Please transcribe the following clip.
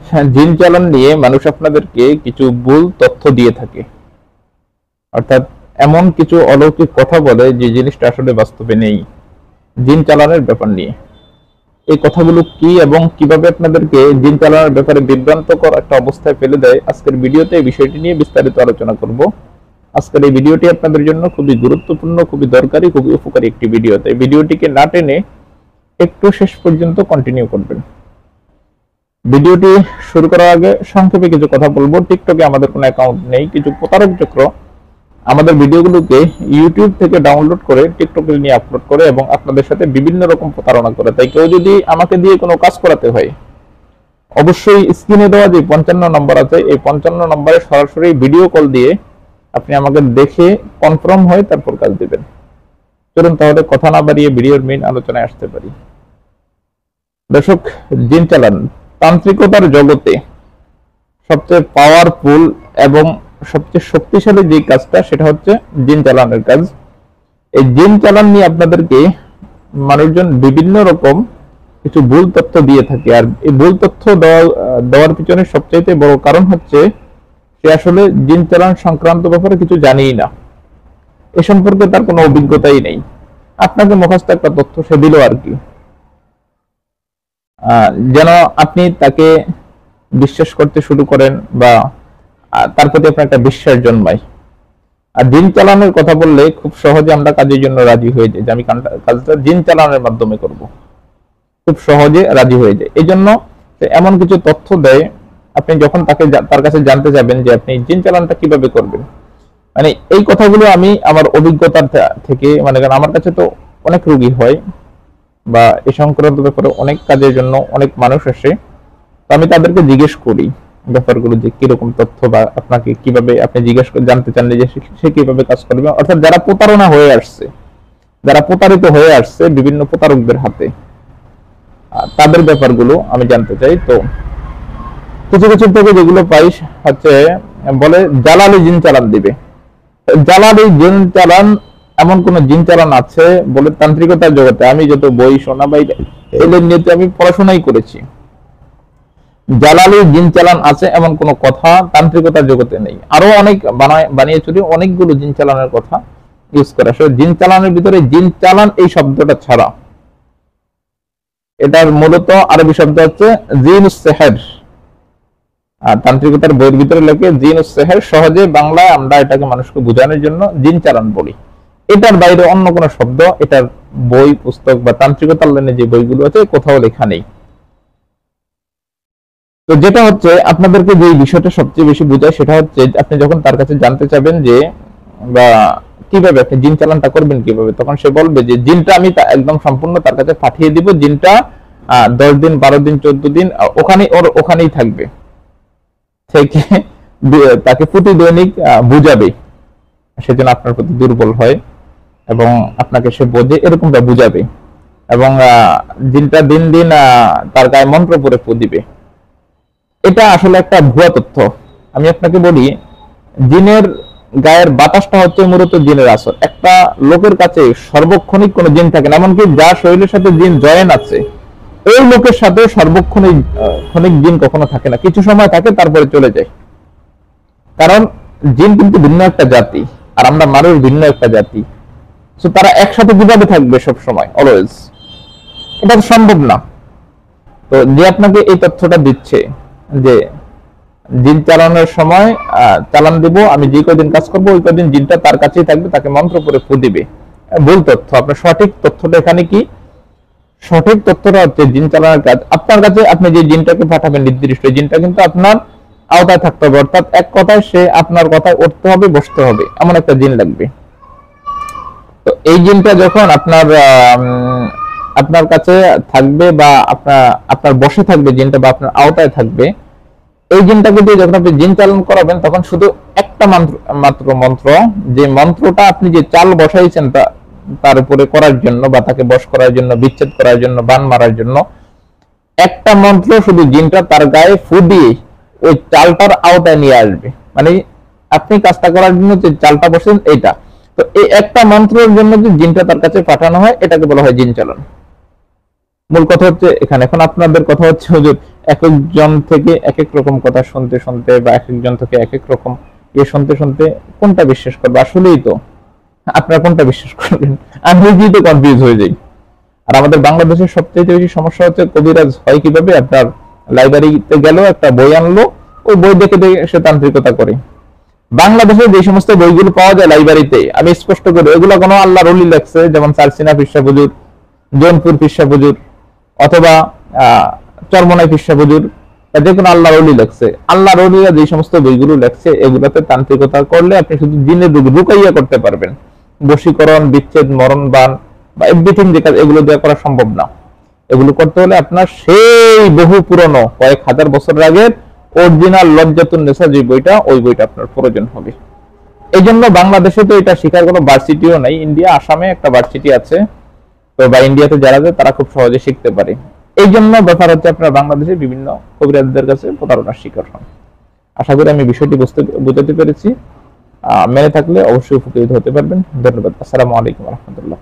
হ্যাঁ, জিন চালান নিয়ে মানুষ আপনাদেরকে কিছু ভুল তথ্য দিয়ে থাকে, অর্থাৎ এমন কিছু অলৌকিক কথা বলে যে জিনিসটা আসলে বাস্তবে নেই জিন চালানের ব্যাপার নিয়ে। এই কথাগুলো কি এবং কিভাবে আপনাদেরকে জিন চালানোর ব্যাপারে বিভ্রান্তকর একটা অবস্থায় ফেলে দেয়, আজকের ভিডিওতে এই বিষয়টি নিয়ে বিস্তারিত আলোচনা করব। আজকের এই ভিডিওটি আপনাদের জন্য খুবই গুরুত্বপূর্ণ, খুবই দরকারি, খুবই উপকারী একটি ভিডিও। তাই ভিডিওটিকে না টেনে একটু শেষ পর্যন্ত কন্টিনিউ করবেন। ভিডিওটি শুরু করার আগে সংক্ষেপে কিছু কথা বলবো। টিকটকে আমাদের কোনো অ্যাকাউন্ট নেই। কিছু প্রতারক চক্র আমাদের ভিডিওগুলোকে ইউটিউব থেকে ডাউনলোড করে টিকটকে নিয়ে আপলোড করে এবং আপনাদের সাথে বিভিন্ন রকম প্রতারণা করে। তাই কেউ যদি আমাকে দিয়ে কোনো কাজ করাতে হয়, অবশ্যই স্ক্রিনে দেওয়া যে 55 নম্বর আছে, এই 55 নম্বরে সরাসরি ভিডিও কল দিয়ে আপনি আমাকে দেখে কনফার্ম হয়ে তারপর কাজ দিবেন। চলুন তাহলে কথা না বাড়িয়ে ভিডিওর মেইন আলোচনায় আসতে পারি। দর্শক, জিন চালান তান্ত্রিকতার জগতে সবচেয়ে পাওয়ারফুল এবং সবচেয়ে শক্তিশালী যে কাজটা, সেটা হচ্ছে জিন চালানের কাজ। এই জিন চালান নিয়ে আপনাদেরকে মানুষজন বিভিন্ন রকম কিছু ভুল তথ্য দিয়ে থাকে, আর এই ভুল তথ্য দেওয়ার পিছনে সবচাইতে বড় কারণ হচ্ছে সে আসলে জিন চালান সংক্রান্ত ব্যাপারে কিছু জানেই না, এ সম্পর্কে তার কোনো অভিজ্ঞতাই নেই। আপনাকে মুখস্থ একটা তথ্য সে দিল আর কি, যেন আপনি তাকে বিশ্বাস করতে শুরু করেন বা তার প্রতি আপনার একটা বিশ্বাস জন্মায়। আর জিন চালানোর কথা বললে খুব সহজে আমরা কাজের জন্য রাজি হয়ে যাই যে আমি কাজটা জিন চালানোর মাধ্যমে করব, খুব সহজে রাজি হয়ে যায়। এই জন্য এমন কিছু তথ্য দেয়, আপনি যখন তার কাছে জানতে যাবেন যে আপনি জিন চালানটা কিভাবে করবেন, মানে এই কথাগুলো আমি আমার অভিজ্ঞতার থেকে, মানে আমার কাছে তো অনেক রোগী হয় বা এ সংক্রান্ত ব্যাপারে অনেক কাজের জন্য অনেক মানুষ আসে, তো আমি তাদেরকে জিজ্ঞেস করি ব্যাপারগুলো যে কিরকম তথ্য বা আপনাকে কিভাবে আপনি জিজ্ঞেস জানতে চান যে সে কিভাবে কাজ করবে। অর্থাৎ যারা প্রতারণা হয়ে আসছে, যারা প্রতারিত হয়ে আসছে বিভিন্ন প্রতারকদের হাতে, তাদের ব্যাপারগুলো আমি জানতে চাই। তো কিছু কিছু থেকে যেগুলো পাই হচ্ছে, বলে জালালি জিন চালান দিবে। জালালি জিন চালান, এমন কোন জিন চালান আছে বলে তান্ত্রিকতার জগতে আমি যত বই শোনা বা এদের নিয়ে আমি পড়াশোনাই করেছি, জালালি জিন চালান আছে এমন কোন কথা তান্ত্রিকতার জগতে নেই। আরো অনেক বানিয়ে চুরি অনেকগুলো জিন চালানের কথা ইউজ করা। জিন চালানের ভিতরে জিন চালান এই শব্দটা ছাড়া এটার মূলত আরবি শব্দ হচ্ছে জিনুস সেহের। আর তান্ত্রিকতার বইয়ের ভিতরে লেখে জিনুস সেহের, সহজে বাংলায় আমরা এটাকে মানুষকে বোঝানোর জন্য জিন চালান বলি। এটার বাইরে অন্য কোনো শব্দ এটার বই পুস্তক বা তান্ত্রিকতার লাইনে যে বইগুলো আছে কোথাও লেখা নেই। তো যেটা হচ্ছে আপনাদেরকে যে বিষয়টা সবচেয়ে বেশি বোঝায় সেটা হচ্ছে আপনি যখন তার কাছে জানতে চাবেন যে বা কিভাবে আপনি জিন চালানটা করবেন কিভাবে, তখন সে বলবে যে জিনটা আমি একদম সম্পূর্ণ তার কাছে পাঠিয়ে দিব, জিনটা 10 দিন 12 দিন 14 দিন ওখানেই থাকবে, থেকে তাকে প্রতি দৈনিক বুঝাবে, সেজন্য আপনার প্রতি দুর্বল হয় এবং আপনাকে সে বোঝে এরকমটা বুঝাবে, এবং জিনটা দিন দিন তার গায়ে মন্ত্র পরে ফু দিবে। এটা আসলে একটা ভুয়া তথ্য। আমি আপনাকে বলি, জিনের গায়ের বাতাসটা হচ্ছে মূলত জিনের আসর। একটা লোকের কাছে সর্বক্ষণিক কোনো জিন থাকে না, এমনকি যার শরীরের সাথে জিন জয়েন আছে এই লোকের সাথে সর্বক্ষণিক জিন কখনো থাকে না, কিছু সময় থাকে তারপরে চলে যায়। কারণ জিন কিন্তু ভিন্ন একটা জাতি আর আমরা মানুষ ভিন্ন একটা জাতি, তো তারা একসাথে কিভাবে থাকবে সব সময় অলওয়েজ, এটা তো সম্ভব না। তো যে আপনাকে এই তথ্যটা দিচ্ছে যে জিন চালানোর সময় চালান দিব, আমি যে কদিন কাজ করবো ওই কদিন জিনটা তার কাছেই থাকবে, তাকে মন্ত্র করে ফু দিবে, ভুল তথ্য। আপনার সঠিক তথ্যটা এখানে কি? সঠিক তথ্যটা হচ্ছে জিন চালানোর কাজ আপনার কাছে, আপনি যে জিনটাকে পাঠাবেন নির্দিষ্ট জিনটা কিন্তু আপনার আওতায় থাকতে হবে, অর্থাৎ এক কথায় সে আপনার কথায় উঠতে হবে বসতে হবে, এমন একটা জিন লাগবে। তো এই জিনটা যখন আপনার কাছে থাকবে বা আপনার বসে থাকবে জিনটা বা আপনার আওতায় থাকবে, এই জিনটাকে দিয়ে যখন আপনি জিন চালন করাবেন তখন শুধু একটা মাত্র মন্ত্র, যে মন্ত্রটা আপনি যে চাল বসাইছেন তার উপরে করার জন্য বা তাকে বশ করার জন্য, বিচ্ছেদ করার জন্য, বান মারার জন্য, একটা মন্ত্র শুধু জিনটা তার গায়ে ফু দিয়ে ওই চালটার আওতায় নিয়ে আসবে। মানে আপনি কাজটা করার জন্য যে চালটা বসেন এইটা, তো এই একটা মন্ত্রের জন্য যে জিনটা তার কাছে পাঠানো হয় এটাকে বলা হয় জিন চালন। মূল কথা হচ্ছে এখানে। এখন আপনাদের কথা হচ্ছে হুজুর এক একজন থেকে এক এক রকম কথা শুনতে শুনতে বা এক একজন থেকে এক এক রকম শুনতে শুনতে কোনটা বিশ্বাস করবো? আসলেই তো আপনারা কোনটা বিশ্বাস করবেন? আমি নিজেই তো কনফিউজ হয়ে যাই। আর আমাদের বাংলাদেশের সবচেয়ে বেশি সমস্যা হচ্ছে কবিরাজ হয় কিভাবে? আপনার লাইব্রেরিতে গেল, একটা বই আনলো, ওই বই দেখে দেখে সে তান্ত্রিকতা করে। বাংলাদেশে যে সমস্ত বইগুলো পাওয়া যায় লাইব্রেরিতে, আমি স্পষ্ট করে ওইগুলো কোনো আল্লাহর ওলি লেখছে, যেমন চারসিনা পিসা হুজুর, জৌনপুর পিসা হুজুর, অথবা চরমনাই পিসা হুজুর, যে কোনো আল্লাহর ওলি লেখছে। আল্লাহর ওলিরা যে সমস্ত বইগুলো লেখছে, এগুলোতে তান্ত্রিকতা করলে আপনি শুধু জিনের রোগ রুকাইয়া করতে পারবেন। বশীকরণ, বিচ্ছেদ, মরণ বান বা এভরিথিং যে কাজ, এগুলো দিয়ে করা সম্ভব না। এগুলো করতে হলে আপনার সেই বহু পুরনো কয়েক হাজার বছর আগের অরিজিনাল লজ্জাতুন নেসা যে বইটা, ওই বইটা আপনার প্রয়োজন হবে। এই জন্য বাংলাদেশে তো এটা শেখার কোনো ভার্সিটিও নাই। ইন্ডিয়া, আসামে একটা ভার্সিটি আছে, তো বা ইন্ডিয়াতে যারা যায় তারা খুব সহজে শিখতে পারে। এই জন্য ব্যাপার হচ্ছে আপনার বাংলাদেশে বিভিন্ন কবিরাজদের কাছে প্রতারণার শিকার হন। আশা করি আমি বিষয়টি বুঝাতে পেরেছি। মেনে থাকলে অবশ্যই উপকৃত হতে পারবেন। ধন্যবাদ। আসসালামু আলাইকুম রহমতুল্লাহ।